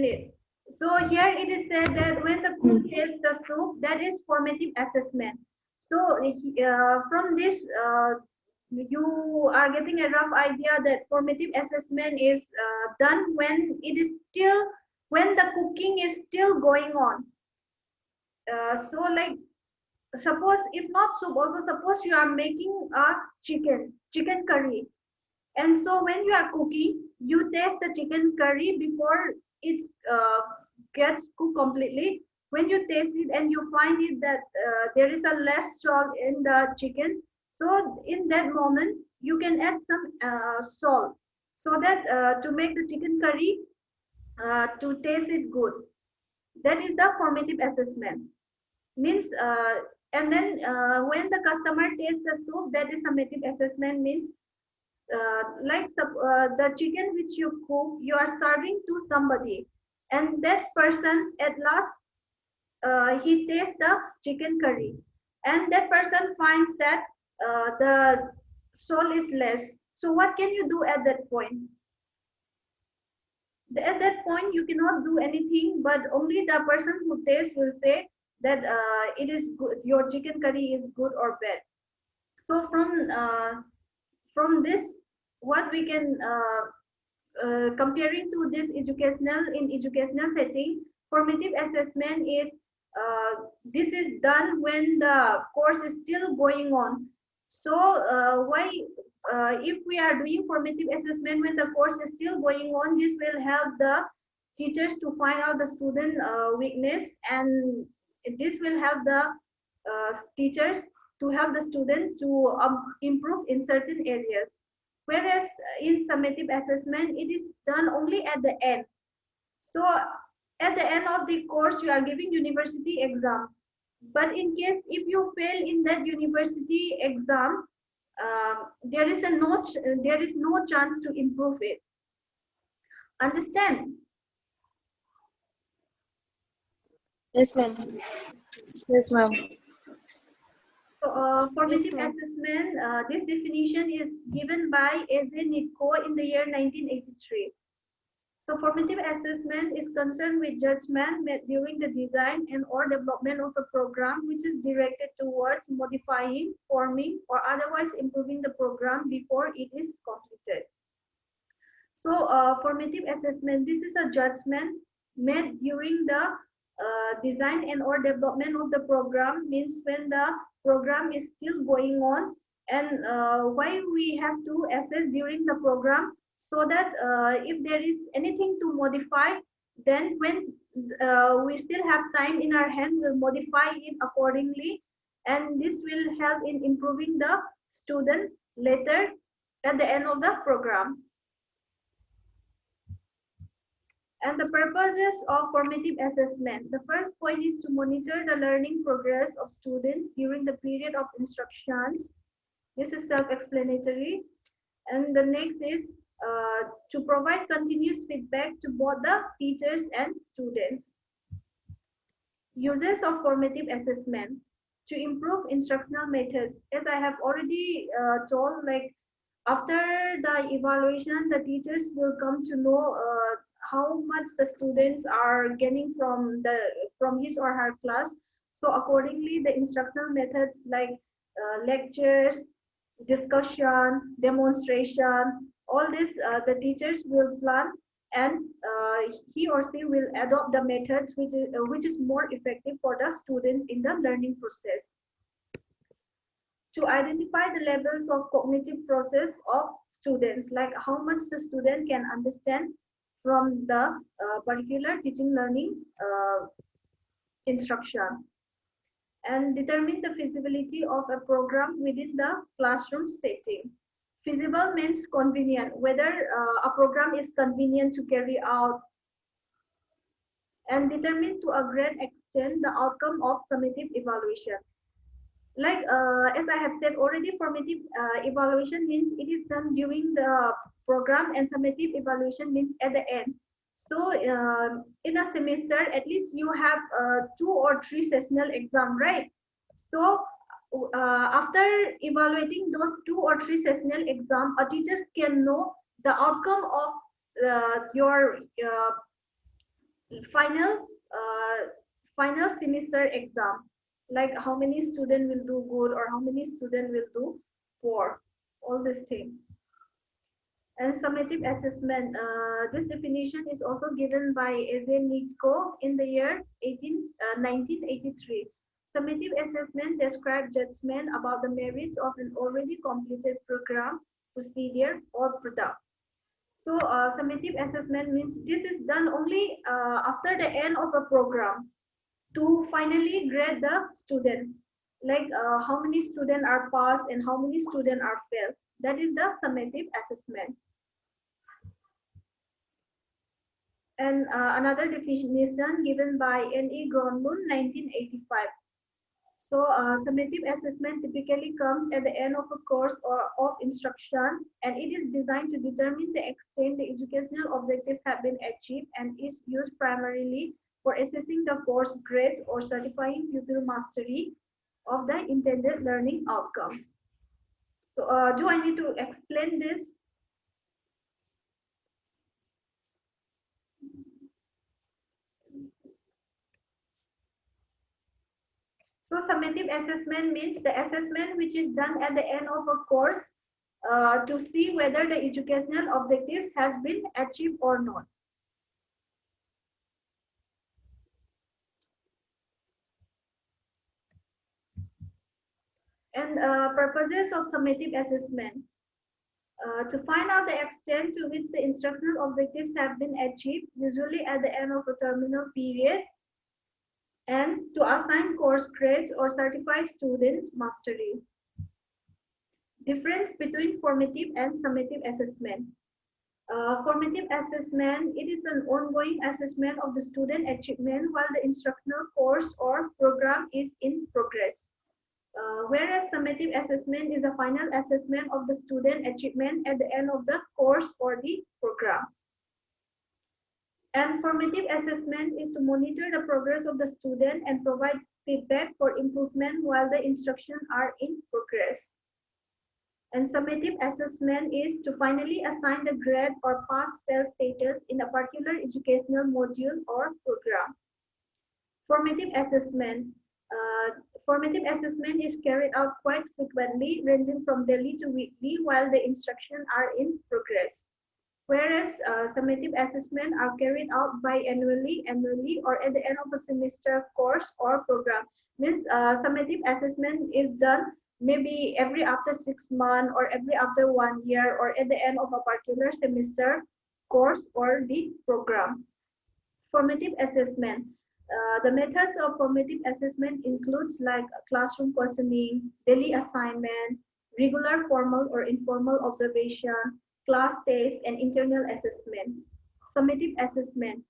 it? So here it is said that when the cook tastes the soup, that is formative assessment. So from this, you are getting a rough idea that formative assessment is done when it is still when the cooking is still going on. So like suppose if not soup, also suppose you are making a chicken curry, and so when you are cooking, you taste the chicken curry before it gets cooked completely. When you taste it and you find it that there is a less salt in the chicken, so in that moment you can add some salt, so that to make the chicken curry to taste it good. That is the formative assessment. Means and then when the customer tastes the soup, that is summative assessment. Means the chicken which you cook, you are serving to somebody, and that person at last he tastes the chicken curry, and that person finds that the salt is less. So what can you do at that point? At that point you cannot do anything, but only the person who tastes will say that it is good, your chicken curry is good or bad. So from this, what we can comparing to this educational setting, formative assessment is this is done when the course is still going on. So why if we are doing formative assessment when the course is still going on, this will help the teachers to find out the student weakness, and this will help the teachers to help the student to improve in certain areas. Whereas in summative assessment, it is done only at the end. So at the end of the course, you are giving university exam. But in case if you fail in that university exam, there is no chance to improve it. Understand? Yes, ma'am. Yes, ma'am. So, Yes, formative ma'am. assessment, this definition is given by A.Z. Nitko in the year 1983. So, formative assessment is concerned with judgment made during the design and or development of a program which is directed towards modifying, forming, or otherwise improving the program before it is completed. So, formative assessment, this is a judgment made during the design and or development of the program. Means when the program is still going on, and why we have to assess during the program, so that if there is anything to modify, then when we still have time in our hand, we'll modify it accordingly, and this will help in improving the student later at the end of the program. And the purposes of formative assessment. The first point is to monitor the learning progress of students during the period of instructions. This is self-explanatory. And the next is to provide continuous feedback to both the teachers and students. Uses of formative assessment to improve instructional methods. As I have already told, like after the evaluation, the teachers will come to know how much the students are getting from his or her class. So accordingly, the instructional methods like lectures, discussion, demonstration, all this the teachers will plan, and he or she will adopt the methods which is more effective for the students in the learning process. To identify the levels of cognitive process of students, like how much the student can understand from the particular teaching learning instruction, and determine the feasibility of a program within the classroom setting. Feasible means convenient, whether a program is convenient to carry out, and determine to a great extent the outcome of summative evaluation. Like as I have said already, formative evaluation means it is done during the program, and summative evaluation means at the end. So in a semester, at least you have 2 or 3 sessional exam, right? So after evaluating those 2 or 3 sessional exam, a teachers can know the outcome of your final final semester exam, like how many student will do good or how many student will do poor, all this thing. And summative assessment, this definition is also given by Ezeniko in the year 1983. Summative assessment describes judgment about the merits of an already completed program, procedure, or product. So summative assessment means this is done only after the end of a program to finally grade the student, like how many students are passed and how many students are failed. That is the summative assessment. And another definition given by N.E. Gronlund, 1985. So summative assessment typically comes at the end of a course or of instruction, and it is designed to determine the extent the educational objectives have been achieved and is used primarily for assessing the course grades or certifying pupil mastery of the intended learning outcomes. So do I need to explain this? So summative assessment means the assessment which is done at the end of a course to see whether the educational objectives has been achieved or not. And purposes of summative assessment. To find out the extent to which the instructional objectives have been achieved, usually at the end of a terminal period, and to assign course grades or certify students' mastery. Difference between formative and summative assessment. Formative assessment, it is an ongoing assessment of the student achievement while the instructional course or program is in progress. Whereas summative assessment is the final assessment of the student achievement at the end of the course or the program. And formative assessment is to monitor the progress of the student and provide feedback for improvement while the instruction are in progress. And summative assessment is to finally assign the grade or pass-fail status in a particular educational module or program. Formative assessment. Formative assessment is carried out quite frequently, ranging from daily to weekly, while the instruction are in progress. Whereas summative assessment are carried out biannually, annually, or at the end of a semester course or program. Means summative assessment is done maybe every after 6 months or every after 1 year or at the end of a particular semester course or the program. Formative assessment. The methods of formative assessment includes like classroom questioning, daily assignment, regular formal or informal observation, class test, and internal assessment. Summative assessment.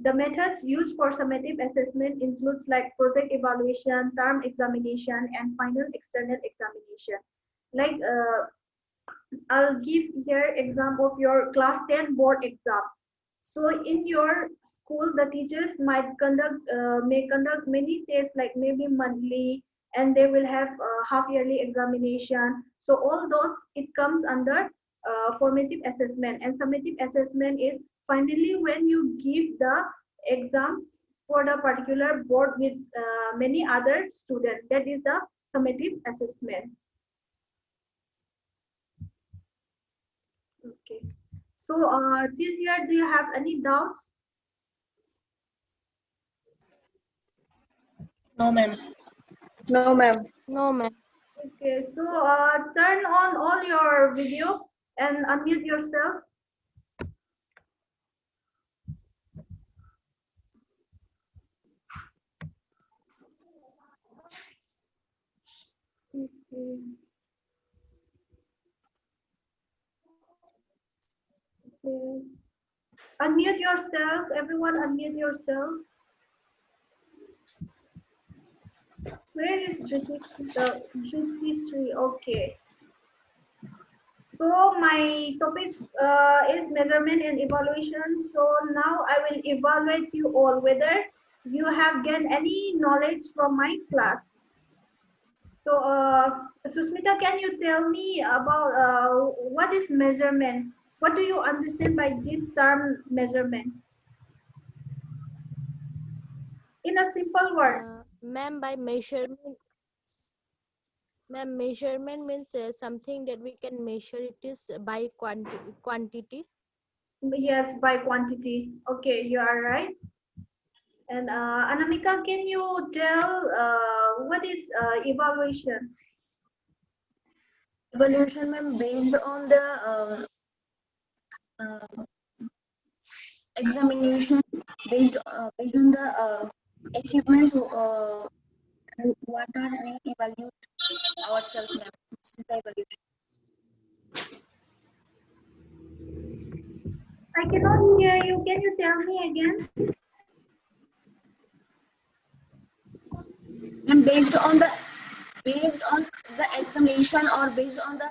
The methods used for summative assessment includes like project evaluation, term examination, and final external examination. Like I'll give here example of your class 10 board exam. So in your school, the teachers might may conduct many tests, like maybe monthly, and they will have half yearly examination. So all those, it comes under formative assessment, and summative assessment is finally when you give the exam for the particular board with many other students. That is the summative assessment. Okay. So till here, do you have any doubts? No, ma'am. No, ma'am. No, ma'am. Okay, so turn on all your video and unmute yourself. Okay. Okay. Unmute yourself, everyone unmute yourself. Where is Jyoti? Okay. So my topic is measurement and evaluation. So now I will evaluate you all whether you have gained any knowledge from my class. So Susmita, can you tell me about what is measurement? What do you understand by this term measurement? Measurement is the measurement of the distance between two objects. Measurement is the measurement of the distance between two objects. What is measurement? What do you understand by this term measurement? What do you understand by this term measurement? What do you understand by this term measurement? In a simple word. Ma'am, by measurement. Ma'am, measurement means something that we can measure. It is by quantity. Yes, by quantity. Okay, you are right. And Anamika, can you tell what is evaluation? Evaluation, ma'am, based on the examination, based on the achievements. What are we evaluate ourselves, ma'am? This is the evaluation. I cannot hear you. Can you tell me again? And based on the examination or based on the